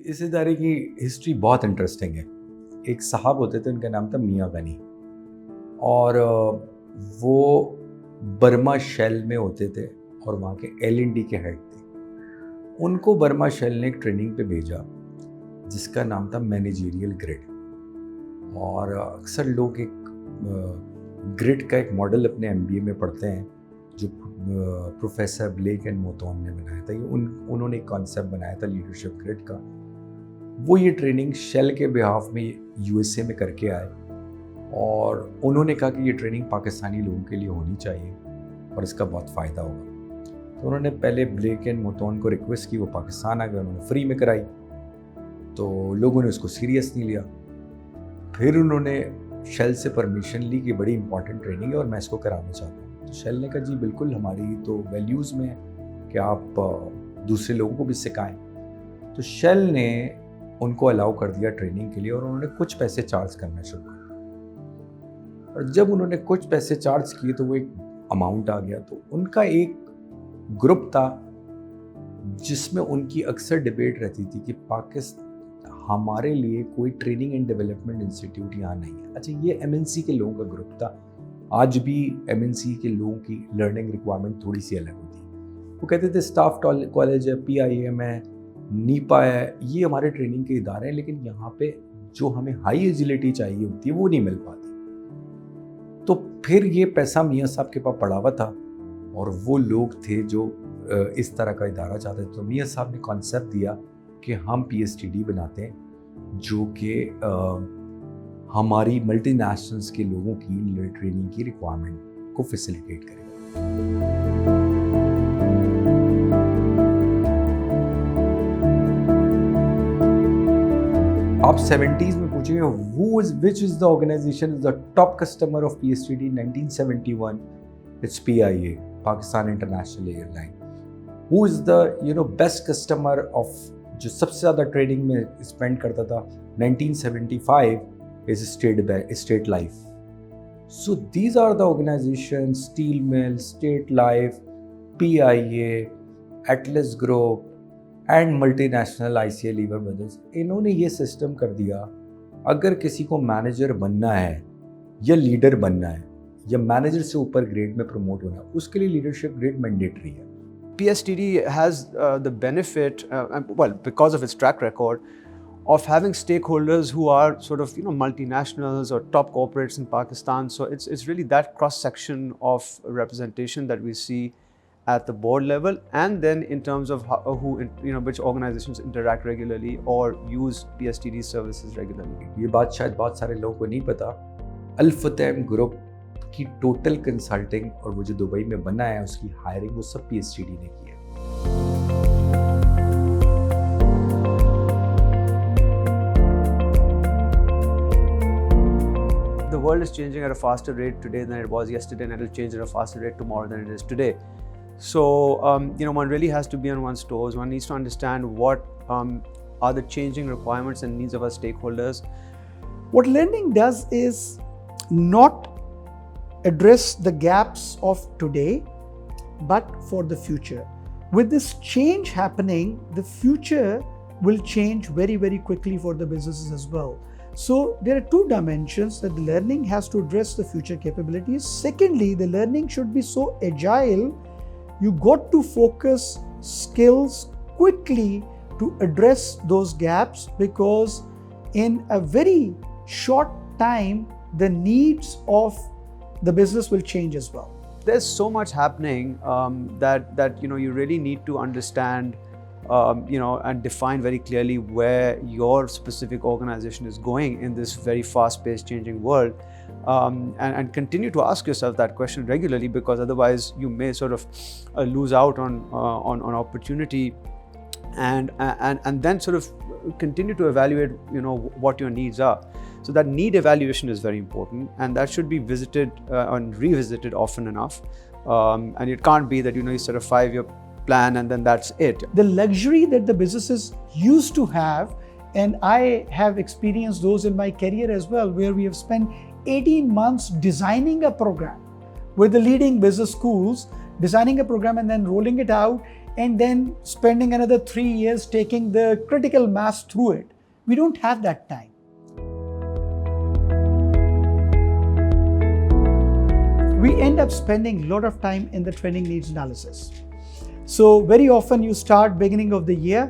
इस इदारे की हिस्ट्री बहुत इंटरेस्टिंग है। एक साहब होते थे, उनका नाम था मियाँ गनी, और वो बर्मा शेल में होते थे और वहाँ के L&D के हेड थे। उनको बर्मा शेल ने एक ट्रेनिंग पे भेजा जिसका नाम था मैनेजरियल ग्रिड। और अक्सर लोग एक ग्रिड का एक मॉडल अपने MBA में पढ़ते हैं जो प्रोफेसर ब्लेक एंड मोथॉन ने बनाया था। ये उन्होंने एक कॉन्सेप्ट बनाया था लीडरशिप ग्रिड का। वो ये ट्रेनिंग शेल के बिहाफ में USA में करके आए और उन्होंने कहा कि ये ट्रेनिंग पाकिस्तानी लोगों के लिए होनी चाहिए और इसका बहुत फ़ायदा होगा। तो उन्होंने पहले ब्लेक एंड मोथॉन को रिक्वेस्ट की, वो पाकिस्तान आ गए, उन्होंने फ्री में कराई। तो लोगों ने उसको सीरियस नहीं लिया। फिर उन्होंने शेल से परमिशन ली कि बड़ी इंपॉर्टेंट ट्रेनिंग है और मैं इसको कराना चाहता हूँ। तो शेल ने कहा जी बिल्कुल, हमारी तो वैल्यूज़ में है कि आप दूसरे लोगों को भी सिखाएं। तो शेल ने उनको अलाउ कर दिया ट्रेनिंग के लिए और उन्होंने कुछ पैसे चार्ज करना शुरू कर दिया। और जब उन्होंने कुछ पैसे चार्ज किए तो वो एक अमाउंट आ गया। तो उनका एक ग्रुप था जिसमें उनकी अक्सर डिबेट रहती थी कि पाकिस्तान, हमारे लिए कोई ट्रेनिंग एंड डेवलपमेंट इंस्टीट्यूट यहाँ नहीं है। अच्छा, ये MNC के लोगों का ग्रुप था। आज भी MNC के लोगों की लर्निंग रिक्वायरमेंट थोड़ी सी अलग होती है। वो कहते थे स्टाफ कॉलेज है, PIM है, नीपा है, ये हमारे ट्रेनिंग के इदारे हैं, लेकिन यहाँ पे जो हमें हाई एजिलिटी चाहिए होती है वो नहीं मिल पाती। तो फिर ये पैसा मियाँ साहब के पास पड़ा हुआ था और वो लोग थे जो इस तरह का इदारा चाहते थे। तो मियाँ साहब ने कॉन्सेप्ट दिया कि हम PSTD बनाते हैं जो कि हमारी मल्टीनेशनल्स के लोगों की ट्रेनिंग की रिक्वायरमेंट को फैसिलिटेट करेगा। आप 70s में पूछेंगे which is the organization is the top customer of PSTD in 1971? It's PIA, Pakistan International Airline. Who is the best customer of जो सबसे ज़्यादा ट्रेडिंग में स्पेंड करता था 1975 is State Life. So these are the organizations: Steel Mill, State Life, PIA, Atlas Group and multinational ICA liver brothers. इन्होंने ये system कर दिया, अगर किसी को मैनेजर बनना है या लीडर बनना है या मैनेजर से ऊपर ग्रेड में प्रमोट होना है, उसके लिए लीडरशिप ग्रेड मैंडेटरी है। PSTD has the benefit, because of its track record, of having stakeholders who are sort of multinationals or top corporates in Pakistan. So it's really that cross section of representation that we see at the board level, and then in terms of which organizations interact regularly or use PSTD services regularly. ये बात शायद बहुत सारे लोगों को नहीं पता, फुतैम group की टोटल कंसल्टिंग और वो जो दुबई में बना है उसकी हायरिंग वो सब PSTD ने की है। The world is changing at a faster rate today than it was yesterday, and it will change at a faster rate tomorrow than it is today. So, one really has to be on one's toes. One needs to understand what are the changing requirements and needs of our stakeholders. What learning does is not address the gaps of today, but for the future. With this change happening, the future will change very, very quickly for the businesses as well. So there are two dimensions that the learning has to address the future capabilities. Secondly, the learning should be so agile. You got to focus skills quickly to address those gaps, because in a very short time, the needs of the business will change as well. There's so much happening that you really need to understand and define very clearly where your specific organization is going in this very fast-paced changing world. And continue to ask yourself that question regularly, because otherwise you may sort of lose out on opportunity, and then sort of continue to evaluate what your needs are. So that need evaluation is very important, and that should be visited and revisited often enough. And it can't be that you set a 5-year plan and then that's it. The luxury that the businesses used to have, and I have experienced those in my career as well, where we have spent 18 months designing a program with the leading business schools, designing a program and then rolling it out and then spending another 3 years taking the critical mass through it. We don't have that time. We end up spending a lot of time in the training needs analysis. So very often you start beginning of the year,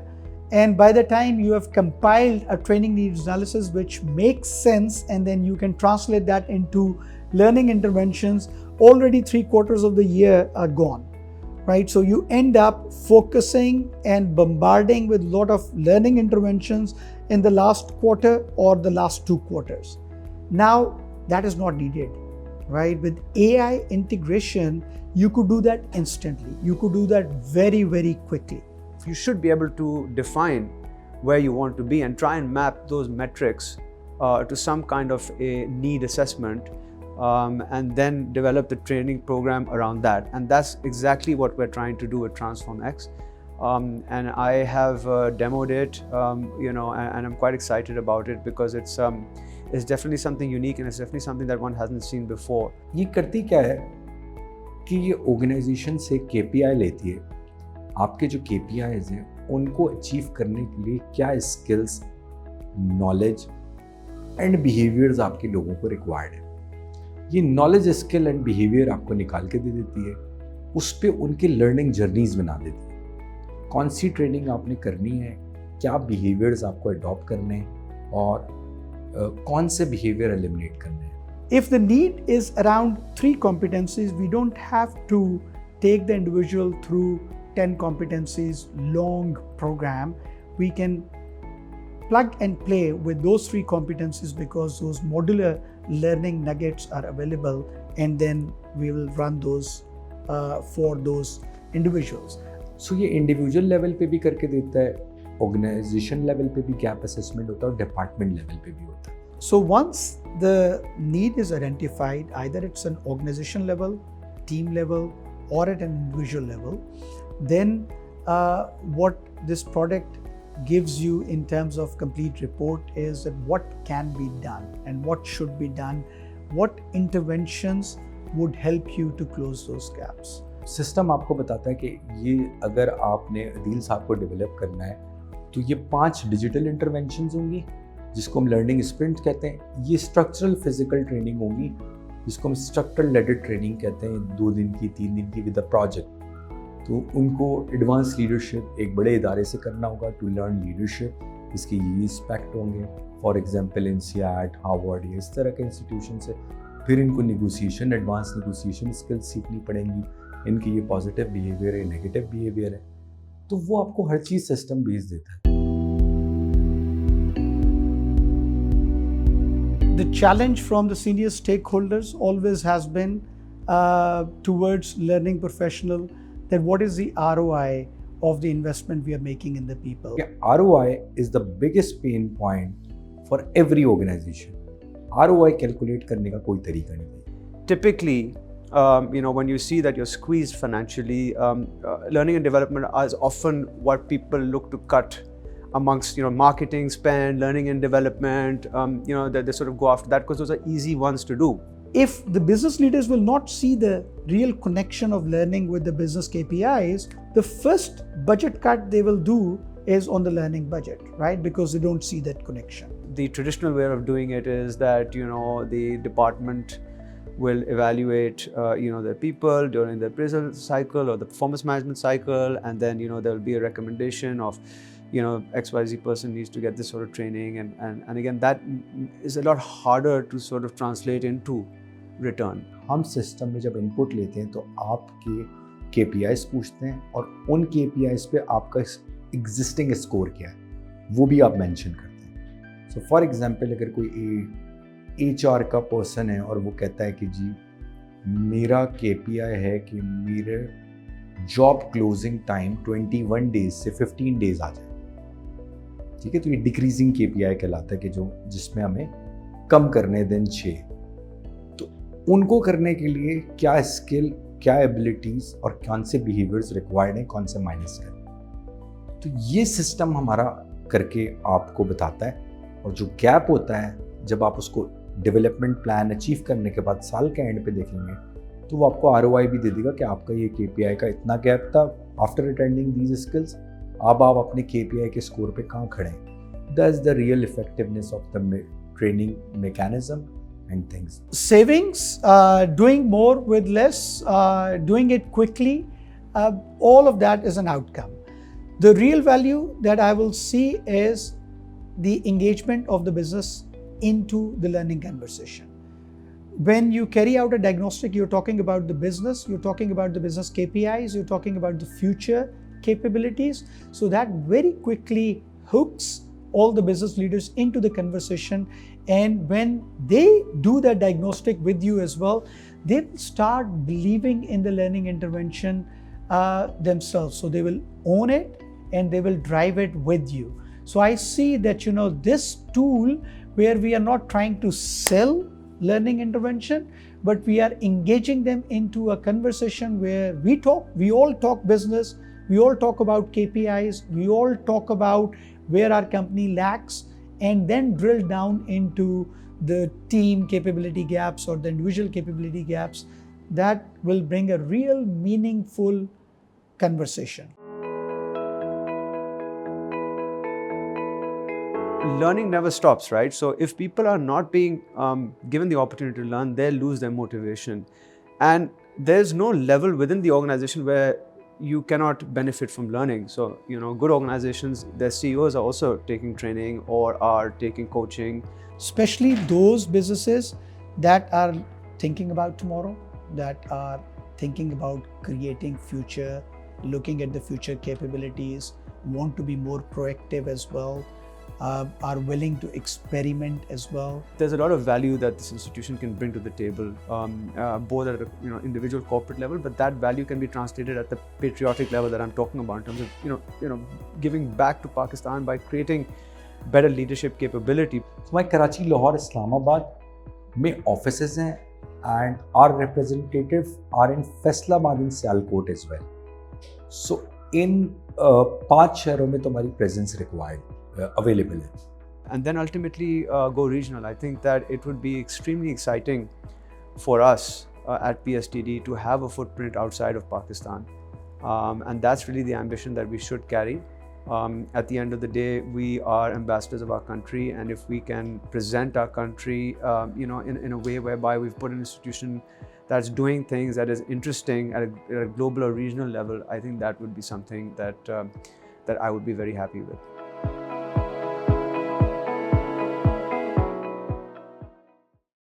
and by the time you have compiled a training needs analysis which makes sense, and then you can translate that into learning interventions, already 3/4 of the year are gone, right? So you end up focusing and bombarding with a lot of learning interventions in the last quarter or the last 2 quarters. Now that is not needed, right? With AI integration, you could do that instantly. You could do that very, very quickly. You should be able to define where you want to be and try and map those metrics to some kind of a need assessment, and then develop the training program around that. And that's exactly what we're trying to do with TransformX. And I have demoed it, and I'm quite excited about it because it's definitely something unique, and it's definitely something that one hasn't seen before. ये करती क्या है कि ये organisation से KPI लेती है, आपके जो KPIs हैं उनको अचीव करने के लिए क्या स्किल्स, नॉलेज एंड बिहेवियर्स आपके लोगों को रिक्वायर्ड है। ये नॉलेज, स्किल एंड बिहेवियर आपको निकाल के दे देती है, उस पर उनके लर्निंग जर्नीज बना देती है। कौन सी ट्रेनिंग आपने करनी है, क्या बिहेवियर्स आपको अडॉप्ट करने हैं और कौन से बिहेवियर एलिमिनेट करने हैं। If the need is around 3 competencies, we don't have to take the individual through 10 competencies long program. We can plug and play with those 3 competencies because those modular learning nuggets are available, and then we will run those for those individuals. So ये individual level पे भी करके देता है, organisation level पे भी gap assessment होता है और डिपार्टमेंट लेवल पे भी होता है। So once the need is identified, either it's an organization level, team level, or at an individual level, then what this product gives you in terms of complete report is that what can be done and what should be done, what interventions would help you to close those gaps. System आपको बताता है कि ये अगर आपने अदील साहब को develop करना है तो ये 5 डिजिटल इंटरवेंशंस होंगी जिसको हम लर्निंग स्प्रिंट कहते हैं। ये स्ट्रक्चरल फिजिकल ट्रेनिंग होगी जिसको हम स्ट्रक्चरल लेडेड ट्रेनिंग कहते हैं, 2 दिन की 3 दिन की विद अ प्रोजेक्ट। तो उनको एडवांस लीडरशिप एक बड़े इदारे से करना होगा टू लर्न लीडरशिप। इसके ये एस्पेक्ट होंगे, फॉर एग्जांपल INSEAD, हार्वर्ड, ये इस तरह के इंस्टीट्यूशन से। फिर इनको नेगोशिएशन, एडवांस नेगोशिएशन स्किल्स सीखनी पड़ेंगी, इनकी ये पॉजिटिव बिहेवियर है, नेगेटिव बिहेवियर है, तो वो आपको हर चीज़ सिस्टम भेज देता है। The challenge from the senior stakeholders always has been towards learning professional, that what is the ROI of the investment we are making in the people. Yeah, ROI is the biggest pain point for every organization. ROI calculate करने का कोई तरीका नहीं। Typically, when you see that you're squeezed financially, learning and development is often what people look to cut amongst marketing spend, learning and development. They sort of go after that because those are easy ones to do. If the business leaders will not see the real connection of learning with the business KPIs, the first budget cut they will do is on the learning budget, right? Because they don't see that connection. The traditional way of doing it is that the department will evaluate their people during the appraisal cycle or the performance management cycle, and then there will be a recommendation of XYZ person needs to get this sort of training, and again that is a lot harder to sort of translate into return. हम system में जब input लेते हैं तो आपके KPIs पूछते हैं और उन KPIs पे आपका एग्जिस्टिंग स्कोर क्या है वो भी आप मेंशन करते हैं। सो फॉर एग्जांपल अगर कोई HR का पर्सन है और वो कहता है कि जी मेरा KPI है कि मेरे जॉब क्लोजिंग टाइम 21 डेज से 15 डेज आ जाए, ठीक है, तो ये डिक्रीजिंग KPI कहलाता है कि जिसमें हमें कम करने दिन 6। तो उनको करने के लिए क्या स्किल, क्या एबिलिटीज और कौन से बिहेवियर्स रिक्वायर्ड हैं, कौन से माइनस करें, तो ये सिस्टम हमारा करके आपको बताता है। और जो गैप होता है जब आप उसको डेवलपमेंट प्लान अचीव करने के बाद साल के एंड पे देखेंगे तो वो आपको ROI भी दे देगा कि आपका ये KPI का इतना गैप था, आफ्टर अटेंडिंग दीज स्किल्स अब आप अपने KPI के स्कोर पे कहाँ खड़े हैं. That's the real effectiveness of the training mechanism and things. Savings, doing more with less, doing it quickly, all of that is an outcome. The real value that I will see is the engagement of the business into the learning conversation. When you carry out a diagnostic, you're talking about the business, you're talking about the business KPIs, you're talking about the future capabilities. So that very quickly hooks all the business leaders into the conversation. And when they do that diagnostic with you as well, they will start believing in the learning intervention themselves. So they will own it and they will drive it with you. So I see that, this tool where we are not trying to sell learning intervention, but we are engaging them into a conversation where we all talk business, we all talk about KPIs, we all talk about where our company lacks, and then drill down into the team capability gaps or the individual capability gaps. That will bring a real meaningful conversation. Learning never stops, right? So if people are not being given the opportunity to learn, they'll lose their motivation. And there's no level within the organization where you cannot benefit from learning. So, good organizations, their CEOs are also taking training or are taking coaching. Especially those businesses that are thinking about tomorrow, that are thinking about creating future, looking at the future capabilities, want to be more proactive as well, are willing to experiment as well. There's a lot of value that this institution can bring to the table, both at a individual corporate level, but that value can be translated at the patriotic level that I'm talking about in terms of giving back to Pakistan by creating better leadership capability. So my Karachi, Lahore, Islamabad में offices हैं, and our representative are in Faisalabad and Sialkot as well. So in 5 शहरों में तो हमारी presence required. Available. And then ultimately go regional. I think that it would be extremely exciting for us at PSTD to have a footprint outside of Pakistan. And that's really the ambition that we should carry. At the end of the day, we are ambassadors of our country, and if we can present our country in a way whereby we've put an institution that's doing things that is interesting at a global or regional level, I think that would be something that I would be very happy with.